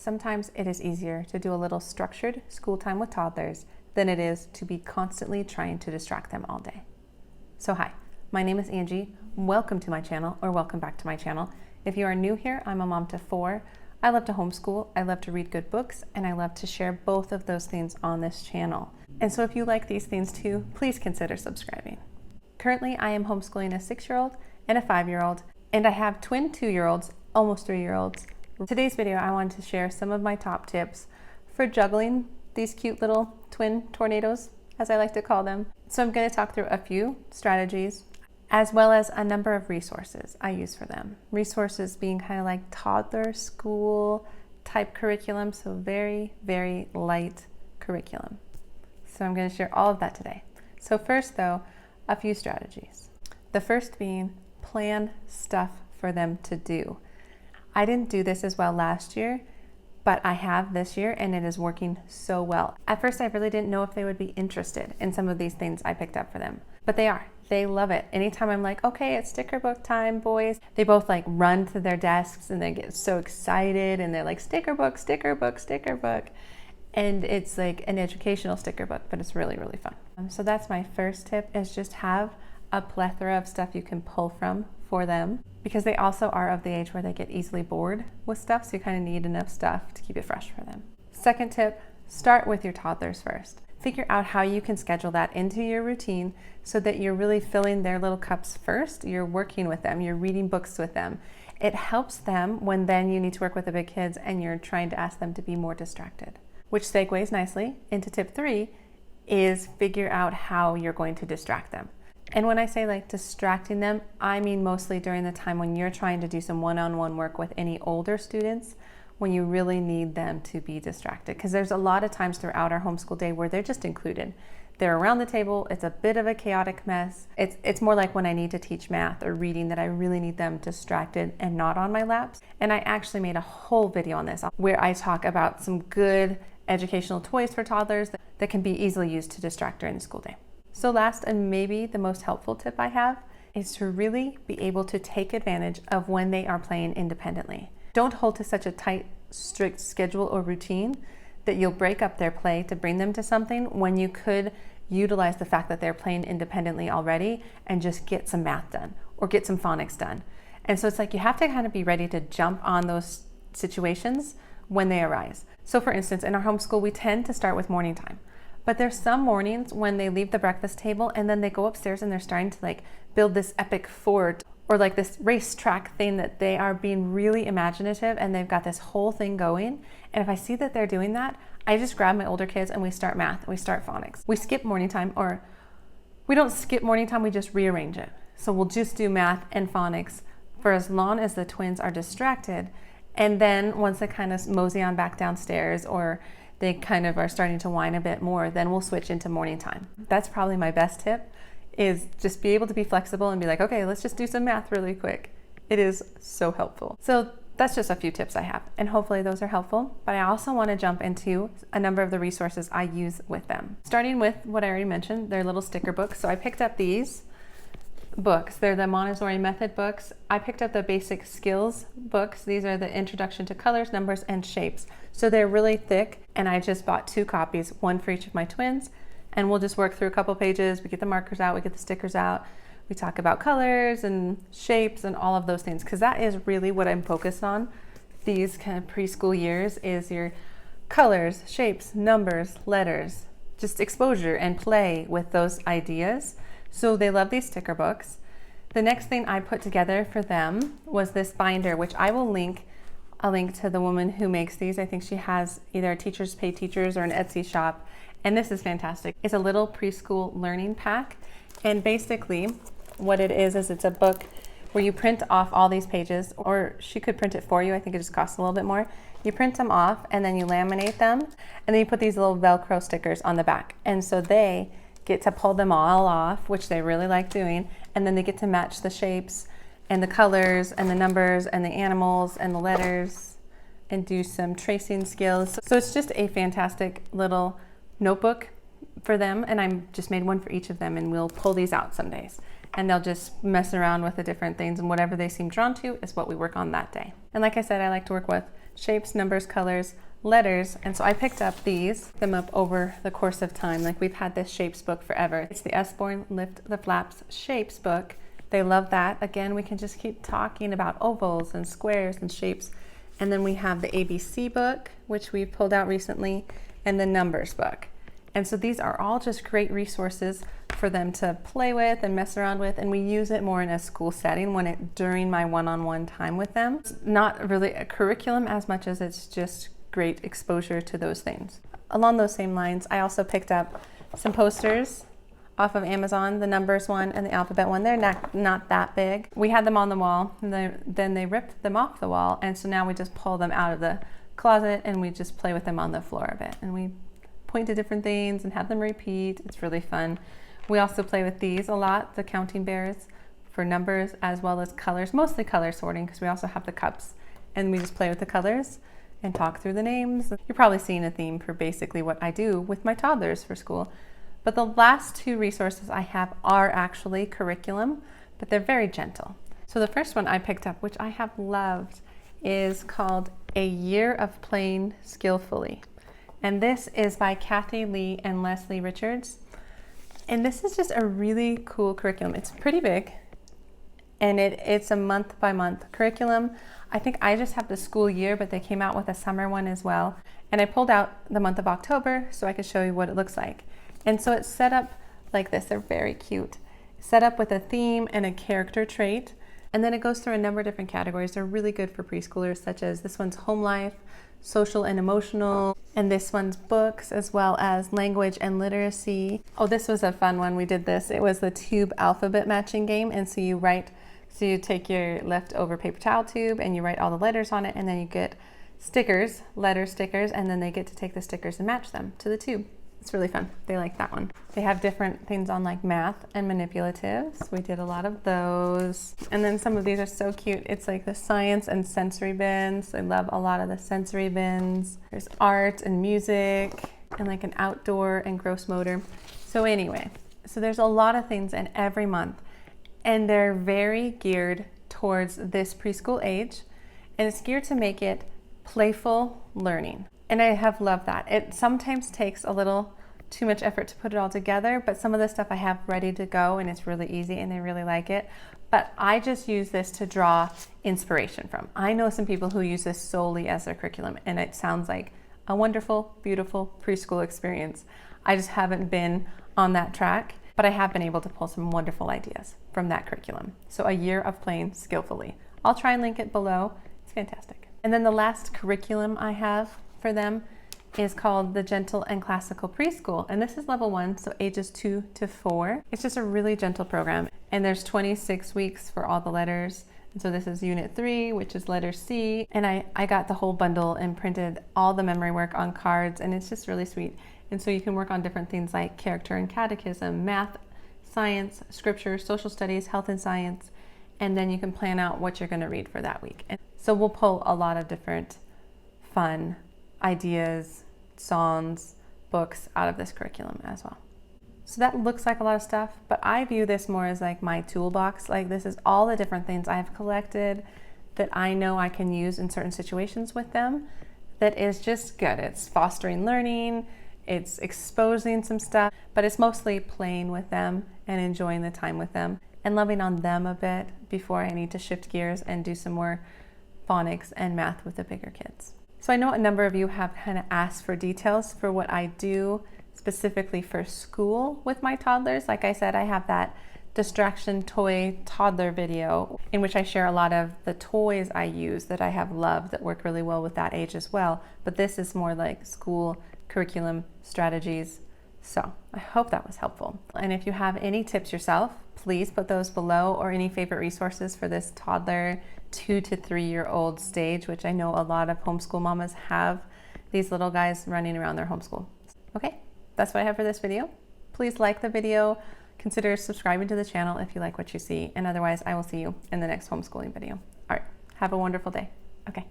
sometimes it is easier to do a little structured school time with toddlers than it is to be constantly trying to distract them all day. So hi, my name is Angie. Welcome to my channel, or welcome back to my channel. If you are new here, I'm a mom to 4. I love to homeschool, I love to read good books, and I love to share both of those things on this channel. And so if you like these things too, please consider subscribing. Currently, I am homeschooling a 6-year-old and a 5-year-old, and I have twin 2-year-olds, almost 3-year-olds. In today's video, I wanted to share some of my top tips for juggling these cute little twin tornadoes, as I like to call them. So I'm going to talk through a few strategies, as well as a number of resources I use for them. Resources being kind of like toddler school type curriculum, so very, very light curriculum. So I'm going to share all of that today. So first though, a few strategies. The first being plan stuff for them to do. I didn't do this as well last year, but I have this year and it is working so well. At first, I really didn't know if they would be interested in some of these things I picked up for them, but they are. They love it. Anytime I'm like, okay, it's sticker book time, boys, they both like run to their desks and they get so excited and they're like, sticker book, sticker book, sticker book. And it's like an educational sticker book, but it's really, really fun. So that's my first tip, is just have a plethora of stuff you can pull from for them, because they also are of the age where they get easily bored with stuff, so you kind of need enough stuff to keep it fresh for them. Second tip, start with your toddlers first. Figure out how you can schedule that into your routine so that you're really filling their little cups first. You're working with them, you're reading books with them. It helps them when then you need to work with the big kids and you're trying to ask them to be more distracted. Which segues nicely into tip 3, is figure out how you're going to distract them. And when I say like distracting them, I mean mostly during the time when you're trying to do some one-on-one work with any older students, when you really need them to be distracted. Because there's a lot of times throughout our homeschool day where they're just included. They're around the table, it's a bit of a chaotic mess. It's more like when I need to teach math or reading that I really need them distracted and not on my laps. And I actually made a whole video on this where I talk about some good educational toys for toddlers that can be easily used to distract during the school day. So last, and maybe the most helpful tip I have, is to really be able to take advantage of when they are playing independently. Don't hold to such a tight, strict schedule or routine that you'll break up their play to bring them to something when you could utilize the fact that they're playing independently already and just get some math done or get some phonics done. And so it's like you have to kind of be ready to jump on those situations when they arise. So for instance, in our homeschool, we tend to start with morning time. But there's some mornings when they leave the breakfast table and then they go upstairs and they're starting to like build this epic fort or like this racetrack thing, that they are being really imaginative and they've got this whole thing going. And if I see that they're doing that, I just grab my older kids and we start math and we start phonics. We skip morning time, or we don't skip morning time, we just rearrange it. So we'll just do math and phonics for as long as the twins are distracted. And then once they kind of mosey on back downstairs, or they kind of are starting to whine a bit more, then we'll switch into morning time. That's probably my best tip, is just be able to be flexible and be like, okay, let's just do some math really quick. It is so helpful. So that's just a few tips I have, and hopefully those are helpful. But I also want to jump into a number of the resources I use with them. Starting with what I already mentioned, their little sticker books. So I picked up these books. They're the Montessori method books. I picked up the basic skills books. These are the introduction to colors, numbers, and shapes. So they're really thick, and I just bought 2 copies, one for each of my twins, and we'll just work through a couple pages. We get the markers out, we get the stickers out, we talk about colors and shapes and all of those things, because that is really what I'm focused on these kind of preschool years, is your colors, shapes, numbers, letters, just exposure and play with those ideas. So they love these sticker books. The next thing I put together for them was this binder, which I will link. I'll link to the woman who makes these. I think she has either a Teachers Pay Teachers or an Etsy shop. And this is fantastic. It's a little preschool learning pack. And basically what it is it's a book where you print off all these pages, or she could print it for you. I think it just costs a little bit more. You print them off and then you laminate them. And then you put these little Velcro stickers on the back. And so they get to pull them all off, which they really like doing, and then they get to match the shapes and the colors and the numbers and the animals and the letters and do some tracing skills. So it's just a fantastic little notebook for them, and I just made one for each of them, and we'll pull these out some days and they'll just mess around with the different things, and whatever they seem drawn to is what we work on that day. And like I said, I like to work with shapes, numbers, colors, letters. And so I picked up them up over the course of time. Like, we've had this shapes book forever. It's the Usborne Lift the Flaps shapes book. They love that. Again, we can just keep talking about ovals and squares and shapes. And then we have the ABC book, which we've pulled out recently, and the numbers book. And so these are all just great resources for them to play with and mess around with, and we use it more in a school setting during my one-on-one time with them. It's not really a curriculum as much as it's just great exposure to those things. Along those same lines, I also picked up some posters off of Amazon, the numbers one and the alphabet one. They're not that big. We had them on the wall, and then they ripped them off the wall, and so now we just pull them out of the closet and we just play with them on the floor a bit. And we point to different things and have them repeat. It's really fun. We also play with these a lot, the counting bears for numbers as well as colors, mostly color sorting, because we also have the cups, and we just play with the colors and talk through the names. You're probably seeing a theme for basically what I do with my toddlers for school. But the last two resources I have are actually curriculum, but they're very gentle. So the first one I picked up, which I have loved, is called A Year of Playing Skillfully. And this is by Kathy Lee and Leslie Richards. And this is just a really cool curriculum. It's pretty big, and it's a month-by-month curriculum. I think I just have the school year, but they came out with a summer one as well. And I pulled out the month of October so I could show you what it looks like. And so it's set up like this. They're very cute. Set up with a theme and a character trait. And then it goes through a number of different categories. They're really good for preschoolers, such as this one's home life, social and emotional, and this one's books, as well as language and literacy. Oh, this was a fun one. We did this. It was the tube alphabet matching game. And so you take your leftover paper towel tube and you write all the letters on it, and then you get stickers, letter stickers, and then they get to take the stickers and match them to the tube. It's really fun. They like that one. They have different things on like math and manipulatives. We did a lot of those. And then some of these are so cute. It's like the science and sensory bins. I love a lot of the sensory bins. There's art and music and like an outdoor and gross motor. So anyway, so there's a lot of things in every month, and they're very geared towards this preschool age, and it's geared to make it playful learning. And I have loved that. It sometimes takes a little too much effort to put it all together, but some of the stuff I have ready to go, and it's really easy and they really like it. But I just use this to draw inspiration from. I know some people who use this solely as their curriculum, and it sounds like a wonderful, beautiful preschool experience. I just haven't been on that track, but I have been able to pull some wonderful ideas from that curriculum. So A Year of Playing Skillfully. I'll try and link it below. It's fantastic. And then the last curriculum I have for them is called the Gentle and Classical Preschool. And this is level 1, so ages 2 to 4. It's just a really gentle program. And there's 26 weeks for all the letters. And so this is unit 3, which is letter C. And I got the whole bundle and printed all the memory work on cards, and it's just really sweet. And so you can work on different things like character and catechism, math, science, scripture, social studies, health and science. And then you can plan out what you're going to read for that week. And so we'll pull a lot of different fun ideas, songs, books out of this curriculum as well. So that looks like a lot of stuff, but I view this more as like my toolbox. Like, this is all the different things I've collected that I know I can use in certain situations with them that is just good. It's fostering learning, it's exposing some stuff, but it's mostly playing with them and enjoying the time with them and loving on them a bit before I need to shift gears and do some more phonics and math with the bigger kids. So I know a number of you have kind of asked for details for what I do specifically for school with my toddlers. Like I said, I have that distraction toy toddler video in which I share a lot of the toys I use that I have loved that work really well with that age as well. But this is more like school curriculum strategies. So I hope that was helpful. And if you have any tips yourself, please put those below, or any favorite resources for this toddler 2 to 3 year old stage, which I know a lot of homeschool mamas have these little guys running around their homeschool. Okay, that's what I have for this video. Please like the video, consider subscribing to the channel if you like what you see, and otherwise I will see you in the next homeschooling video. All right, have a wonderful day. Okay.